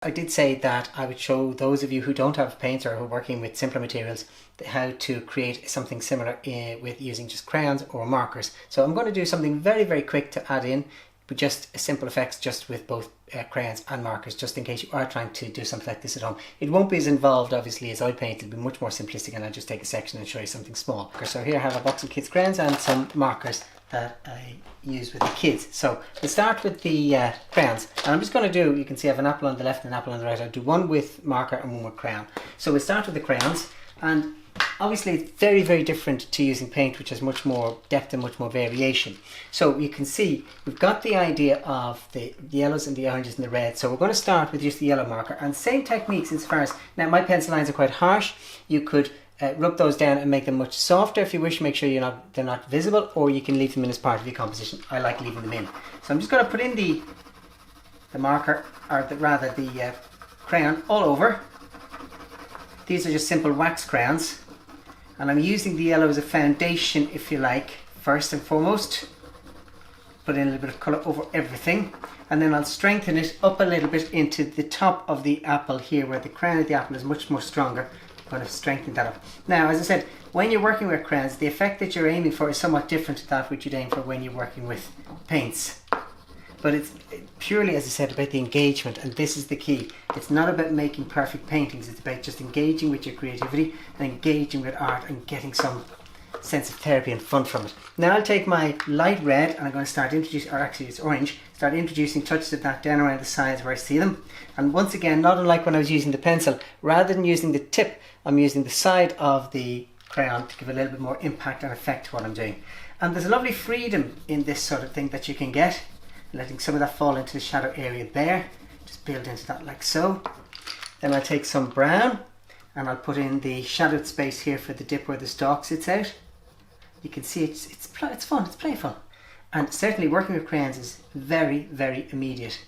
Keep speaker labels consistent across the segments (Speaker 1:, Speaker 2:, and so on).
Speaker 1: I did say that I would show those of you who don't have paints or who are working with simpler materials how to create something similar with using just crayons or markers. So I'm going to do something very, very quick to add in, but just simple effects just with both crayons and markers, just in case you are trying to do something like this at home. It won't be as involved obviously as oil paint, it'll be much more simplistic, and I'll just take a section and show you something small. So here I have a box of kids crayons and some markers that I use with the kids. So we'll start with the crayons, and I'm just going to do, you can see I have an apple on the left and an apple on the right. I'll do one with marker and one with crayon. So we'll start with the crayons, and obviously it's very, very different to using paint, which has much more depth and much more variation. So you can see we've got the idea of the yellows and the oranges and the reds. So we're going to start with just the yellow marker, and same techniques as far as, now my pencil lines are quite harsh. You could rub those down and make them much softer if you wish. Make sure they're not visible, or you can leave them in as part of your composition. I like leaving them in. So I'm just going to put in the marker, or the crayon all over. These are just simple wax crayons, and I'm using the yellow as a foundation, if you like, first and foremost. Put in a little bit of colour over everything, and then I'll strengthen it up a little bit into the top of the apple here, where the crown of the apple is much more stronger. I'm going to strengthen that up. Now, as I said, when you're working with crayons, the effect that you're aiming for is somewhat different to that which you'd aim for when you're working with paints. But it's purely, as I said, about the engagement, and this is the key. It's not about making perfect paintings, it's about just engaging with your creativity and engaging with art and getting some sense of therapy and fun from it. Now I'll take my light red and I'm going to start introducing, or actually it's orange, start introducing touches of that down around the sides where I see them. And once again, not unlike when I was using the pencil, rather than using the tip, I'm using the side of the crayon to give a little bit more impact and effect to what I'm doing. And there's a lovely freedom in this sort of thing that you can get, letting some of that fall into the shadow area there. Just build into that like so. Then I'll take some brown and I'll put in the shadowed space here for the dip where the stalk sits out. You can see it's fun, it's playful. And certainly working with crayons is very, very immediate.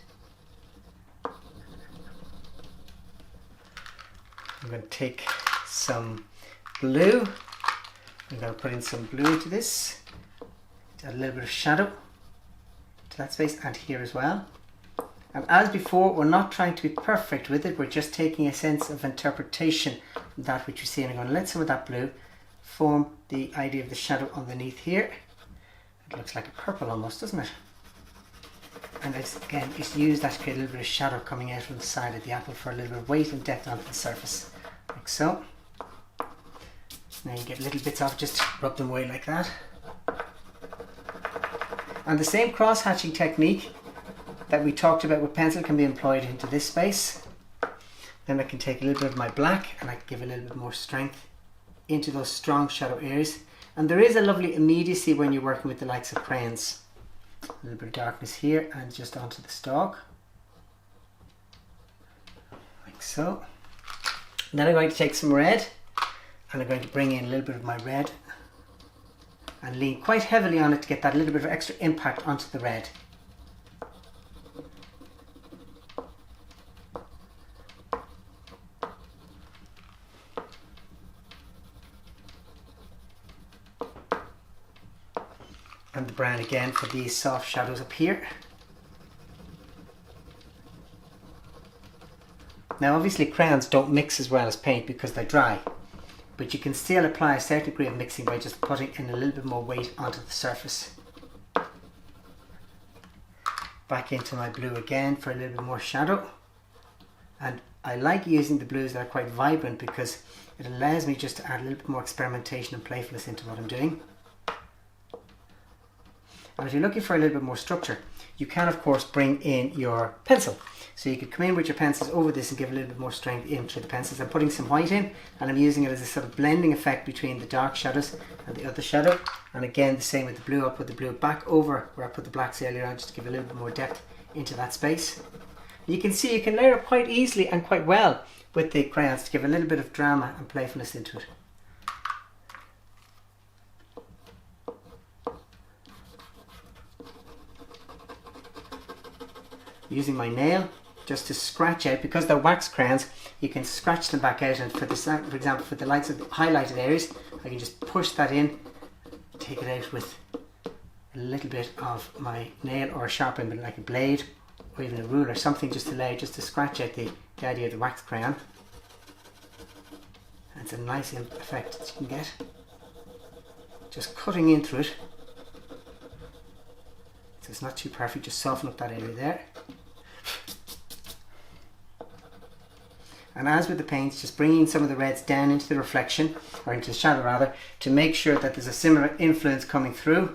Speaker 1: I'm going to take some blue. I'm going to put in some blue into this. Add a little bit of shadow to that space and here as well. And as before, we're not trying to be perfect with it, we're just taking a sense of interpretation of that which you see. And I'm going to let some of that blue form the idea of the shadow underneath here. It looks like a purple almost, doesn't it? And again, just use that to create a little bit of shadow coming out from the side of the apple for a little bit of weight and depth onto the surface, like so. Now you get little bits off, just rub them away like that. And the same cross-hatching technique that we talked about with pencil can be employed into this space. Then I can take a little bit of my black and I can give a little bit more strength into those strong shadow areas. And there is a lovely immediacy when you're working with the likes of crayons. A little bit of darkness here and just onto the stalk, like so. And then I'm going to take some red and I'm going to bring in a little bit of my red and lean quite heavily on it to get that little bit of extra impact onto the red. And the brown again for these soft shadows up here. Now obviously crayons don't mix as well as paint because they're dry, but you can still apply a certain degree of mixing by just putting in a little bit more weight onto the surface. Back into my blue again for a little bit more shadow. And I like using the blues that are quite vibrant because it allows me just to add a little bit more experimentation and playfulness into what I'm doing. And if you're looking for a little bit more structure, you can of course bring in your pencil. So you could come in with your pencils over this and give a little bit more strength into the pencils. I'm putting some white in and I'm using it as a sort of blending effect between the dark shadows and the other shadow. And again, the same with the blue. I'll put the blue back over where I put the blacks earlier on just to give a little bit more depth into that space. You can see you can layer it quite easily and quite well with the crayons to give a little bit of drama and playfulness into it. Using my nail just to scratch out, because they're wax crayons, you can scratch them back out, and for example for the likes of the highlighted areas, I can just push that in, take it out with a little bit of my nail or a sharp end like a blade, or even a ruler, something just to lay, just to scratch out the idea of the wax crayon. And it's a nice effect that you can get. Just cutting in through it. So it's not too perfect, just soften up that area there. And as with the paints, just bringing some of the reds down into the reflection, or into the shadow rather, to make sure that there's a similar influence coming through.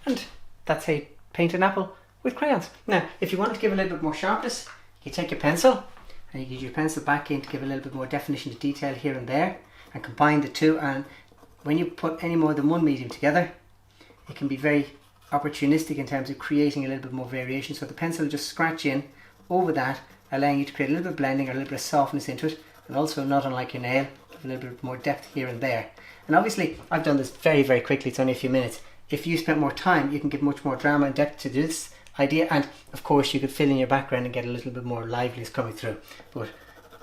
Speaker 1: And that's how you paint an apple with crayons. Now, if you want to give a little bit more sharpness, you take your pencil and you use your pencil back in to give a little bit more definition to detail here and there, and combine the two. And when you put any more than one medium together, it can be very opportunistic in terms of creating a little bit more variation. So the pencil will just scratch in over that, allowing you to create a little bit of blending or a little bit of softness into it, and also, not unlike your nail, a little bit more depth here and there. And obviously I've done this very, very quickly, it's only a few minutes. If you spent more time, you can give much more drama and depth to this idea, and of course you could fill in your background and get a little bit more liveliness coming through. But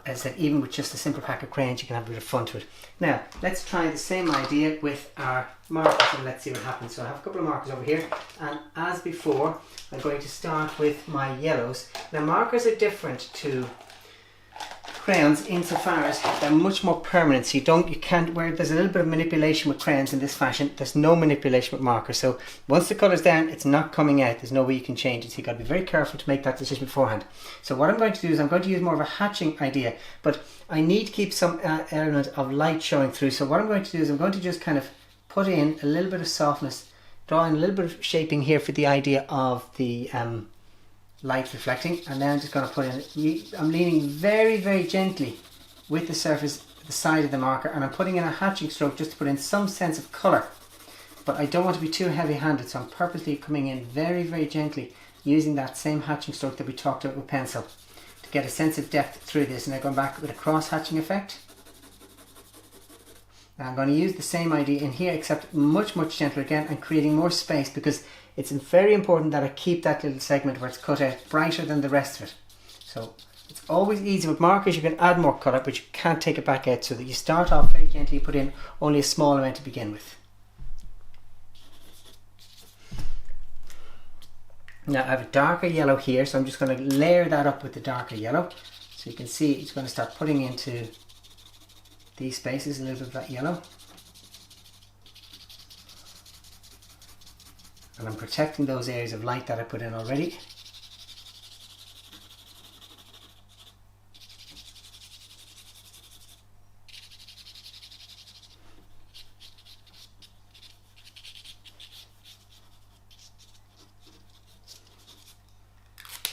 Speaker 1: as I said, even with just a simple pack of crayons, you can have a bit of fun to it. Now let's try the same idea with our markers and let's see what happens. So I have a couple of markers over here, and as before I'm going to start with my yellows. Now markers are different to crayons insofar as they're much more permanent, so you can't, where there's a little bit of manipulation with crayons in this fashion, there's no manipulation with markers. So once the colour's down, it's not coming out, there's no way you can change it, so you've got to be very careful to make that decision beforehand. So what I'm going to do is I'm going to use more of a hatching idea, but I need to keep some element of light showing through. So what I'm going to do is I'm going to just kind of put in a little bit of softness, draw in a little bit of shaping here for the idea of the light reflecting, and then I'm just going to put in, I'm leaning very, very gently with the surface, the side of the marker, and I'm putting in a hatching stroke just to put in some sense of colour. But I don't want to be too heavy handed, so I'm purposely coming in very, very gently using that same hatching stroke that we talked about with pencil to get a sense of depth through this. And then going back with a cross hatching effect. Now I'm going to use the same idea in here, except much, much gentler again, and creating more space, because it's very important that I keep that little segment where it's cut out brighter than the rest of it. So it's always easy with markers, you can add more colour, but you can't take it back out, so that you start off very gently, put in only a small amount to begin with. Now I have a darker yellow here, so I'm just going to layer that up with the darker yellow. So you can see it's going to start putting into these spaces a little bit of that yellow. And I'm protecting those areas of light that I put in already.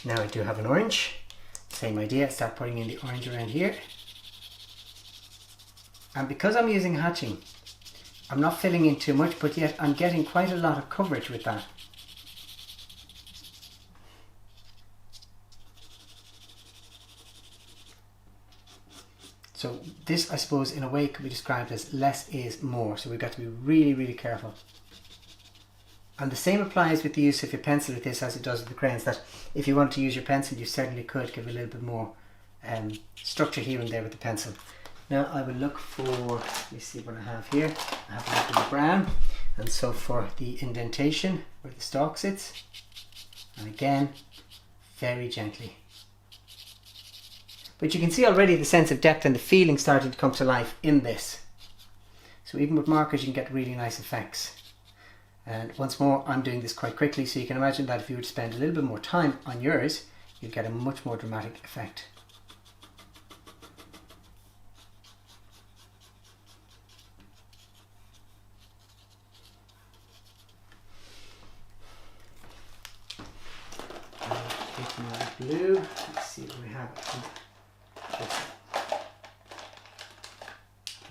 Speaker 1: Now I do have an orange. Same idea, start putting in the orange around here. And because I'm using hatching, I'm not filling in too much, but yet I'm getting quite a lot of coverage with that. So this, I suppose, in a way could be described as less is more. So we've got to be really, really careful. And the same applies with the use of your pencil with this as it does with the crayons, that if you want to use your pencil, you certainly could give a little bit more structure here and there with the pencil. Now I will look for, let me see what I have here. I have a little bit of brown, and so for the indentation where the stalk sits, and again, very gently. But you can see already the sense of depth and the feeling starting to come to life in this. So even with markers you can get really nice effects. And once more, I'm doing this quite quickly, so you can imagine that if you were to spend a little bit more time on yours, you'd get a much more dramatic effect. Taking that blue, let's see what we have.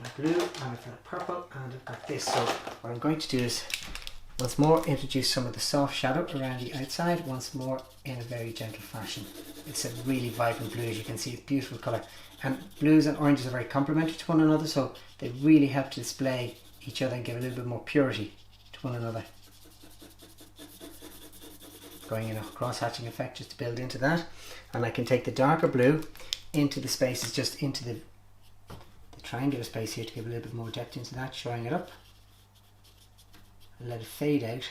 Speaker 1: My blue, and I've got purple, and I've got this. So what I'm going to do is Once more, introduce some of the soft shadow around the outside, once more in a very gentle fashion. It's a really vibrant blue, as you can see, it's a beautiful colour. And blues and oranges are very complementary to one another, so they really help to display each other and give a little bit more purity to one another. Going in a cross-hatching effect just to build into that. And I can take the darker blue into the spaces, just into the triangular space here to give a little bit more depth into that, showing it up. And let it fade out.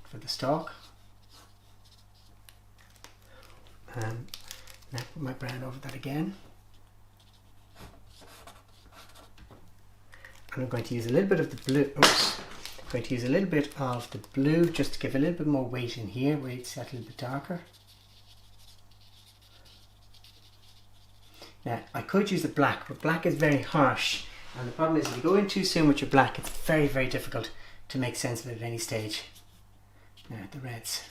Speaker 1: For the stalk. And now put my brown over that again. And I'm going to use a little bit of the blue. Oops. I'm going to use a little bit of the blue just to give a little bit more weight in here, where it's set a little bit darker. Now, I could use the black, but black is very harsh. And the problem is, if you go in too soon with your black, it's very, very difficult to make sense of it at any stage. Now, the reds.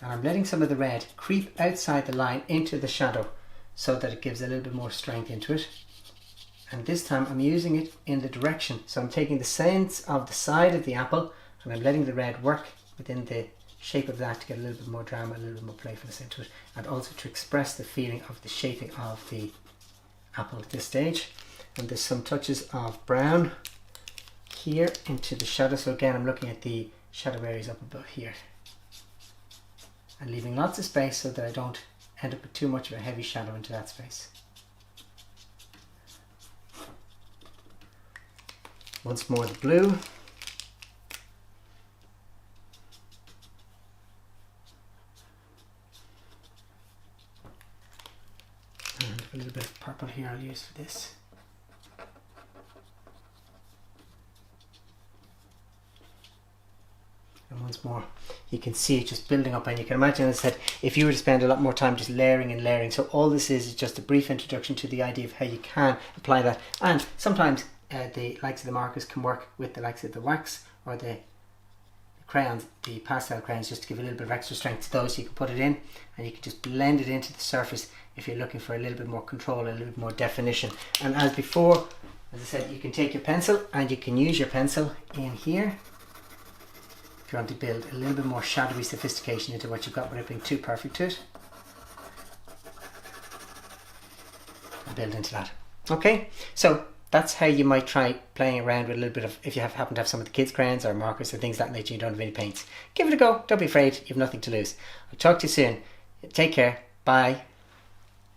Speaker 1: And I'm letting some of the red creep outside the line into the shadow so that it gives a little bit more strength into it. And this time I'm using it in the direction. So I'm taking the sense of the side of the apple and I'm letting the red work within the shape of that to get a little bit more drama, a little bit more playfulness into it, and also to express the feeling of the shaping of the apple at this stage. And there's some touches of brown here into the shadow. So again, I'm looking at the shadow areas up above here and leaving lots of space so that I don't end up with too much of a heavy shadow into that space. Once more the blue. And a little bit of purple here I'll use for this. And once more, you can see it just building up, and you can imagine, as I said, if you were to spend a lot more time just layering and layering. So all this is just a brief introduction to the idea of how you can apply that. And sometimes the likes of the markers can work with the likes of the wax or the crayons, the pastel crayons, just to give a little bit of extra strength to those. You can put it in and you can just blend it into the surface if you're looking for a little bit more control, a little bit more definition. And as before, as I said, you can take your pencil and you can use your pencil in here if you want to build a little bit more shadowy sophistication into what you've got without being too perfect to it. And build into that. Okay, so that's how you might try playing around with a little bit of, if you happen to have some of the kids' crayons or markers or things that nature, you don't have any paints. Give it a go, don't be afraid, you have nothing to lose. I'll talk to you soon. Take care, bye.